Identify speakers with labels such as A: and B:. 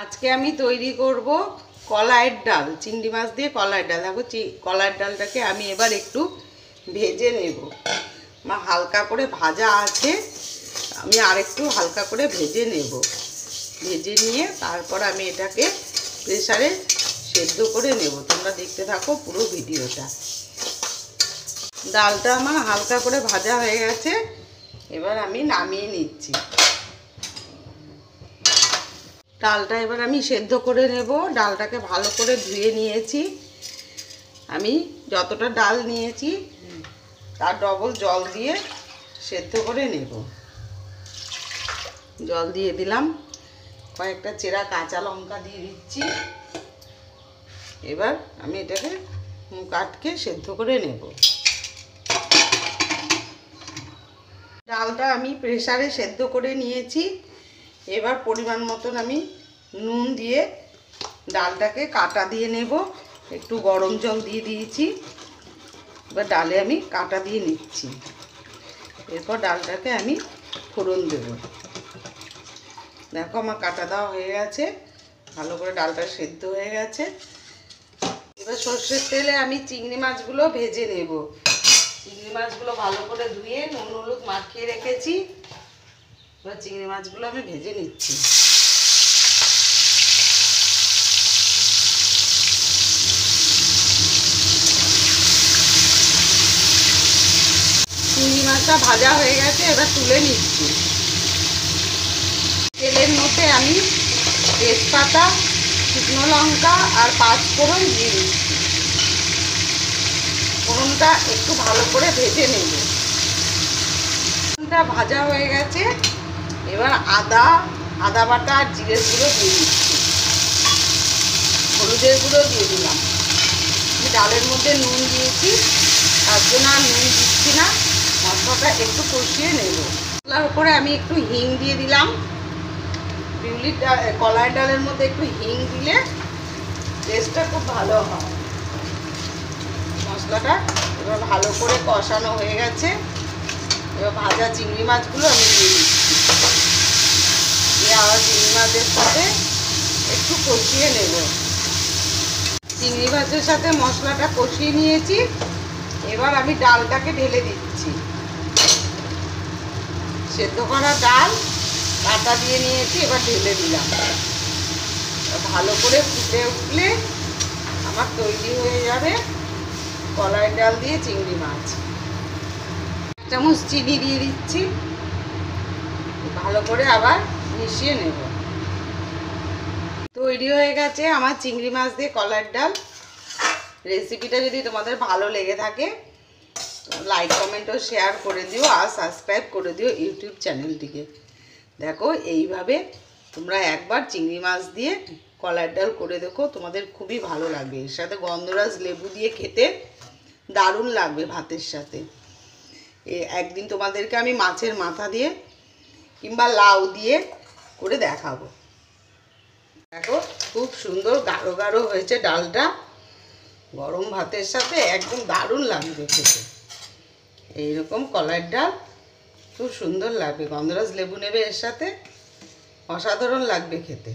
A: আজকে আমি তৈরি করব কলাইয়ের ডাল, চিংড়ি মাছ দিয়ে কলাইয়ের ডাল। দেখো কলাইয়ের ডালটাকে আমি এবার একটু ভেজে নেব। আমার হালকা করে ভাজা আছে, আমি আরেকটু হালকা করে ভেজে নেব। ভেজে নিয়ে তারপর আমি এটাকে প্রেসারে সেদ্ধ করে নেব। তোমরা দেখতে থাকো পুরো ভিডিওটা। ডালটা আমার হালকা করে ভাজা হয়ে গেছে, এবার আমি নামিয়ে নিচ্ছি। ডালটা এবার আমি সেদ্ধ করে নেব। ডালটাকে ভালো করে ধুয়ে নিয়েছি। আমি যতটা ডাল নিয়েছি তার ডবল জল দিয়ে সেদ্ধ করে নেব। জল দিয়ে দিলাম, কয়েকটা চেরা কাঁচা লঙ্কা দিয়ে দিচ্ছি। এবার আমি এটাকে মুখ আটকে সেদ্ধ করে নেব। ডালটা আমি প্রেসারে সেদ্ধ করে নিয়েছি। এবার পরিমাণ মতন আমি নুন দিয়ে ডালটাকে কাটা দিয়ে নেব। একটু গরম জল দিয়ে দিয়েছি। এবার ডালে আমি কাটা দিয়ে নিচ্ছি। এরপর ডালটাকে আমি ফোড়ন দেব। দেখো আমার কাটা দেওয়া হয়ে গেছে, ভালো করে ডালটা সেদ্ধ হয়ে গেছে। এবার সর্ষের তেলে আমি চিংড়ি মাছগুলো ভেজে নেব। চিংড়ি মাছগুলো ভালো করে ধুয়ে নুন হলুদ মাখিয়ে রেখেছি। এবার চিংড়ি মাছগুলো আমি ভেজে নিচ্ছি। চিংড়ি মাছটা ভাজা হয়ে গেছে, এবার তুলে নিচ্ছি। তেলের মধ্যে আমি তেজপাতা, শুকনো লঙ্কা আর পাঁচফোড়ন দিয়ে দিচ্ছি। ফোড়নটা একটু ভালো করে ভেজে নেব। ফোড়নটা ভাজা হয়ে গেছে, এবার আদা বাটা আর জিরের গুঁড়ো দিয়ে দিচ্ছি। হলুদের গুঁড়ো দিয়ে দিলাম। আমি ডালের মধ্যে নুন দিয়েছি, তার জন্য আর নুন দিচ্ছি না। মশলাটা একটু কষিয়ে নেব। মশলার উপরে আমি একটু হিং দিয়ে দিলাম। বিউলির ডাল, কলাই ডালের মধ্যে একটু হিং দিলে টেস্টটা খুব ভালো হয়। মশলাটা এবার ভালো করে কষানো হয়ে গেছে। এবার ভাজা চিংড়ি মাছগুলো আমি দিয়ে দিচ্ছি। দিয়ে আবার চিংড়ি মাছের সাথে একটু কষিয়ে নেব। চিংড়ি মাছের সাথে মশলাটা কষিয়ে নিয়েছি। এবার আমি ডালটাকে ঢেলে দিচ্ছি। সেদ্ধ করা ডাল কাটা দিয়ে নিয়েছি, এবার ঢেলে দিলাম। ভালো করে ফুটে উঠলে আমার তৈরি হয়ে যাবে কলাই ডাল দিয়ে চিংড়ি মাছ। 1 চামচ চিনি দিয়ে দিচ্ছি। ভালো করে আবার মিশিয়ে নেব। তৈরি হয়ে গেছে আমার চিংড়ি মাছ দিয়ে কলাইয়ের ডাল। রেসিপিটা যদি তোমাদের ভালো লেগে থাকে লাইক কমেন্ট ও শেয়ার করে দিও, আর সাবস্ক্রাইব করে দিও ইউটিউব চ্যানেলটিকে। দেখো এইভাবে তোমরা একবার চিংড়ি মাছ দিয়ে কলাইয়ের ডাল করে দেখো, তোমাদের খুবই ভালো লাগবে। এর সাথে গন্ধরাজ লেবু দিয়ে খেতে দারুণ লাগবে ভাতের সাথে। একদিন তোমাদেরকে আমি মাছের মাথা দিয়ে কিংবা লাউ দিয়ে করে দেখাবো। দেখো খুব সুন্দর গাঢ় গাঢ় হয়েছে ডালটা। গরম ভাতের সাথে একদম দারুণ লাগবে খেতে। এইরকম কলাইয়ের ডাল খুব সুন্দর লাগবে। গন্ধরাজ লেবু নেবে এর সাথে, অসাধারণ লাগবে খেতে।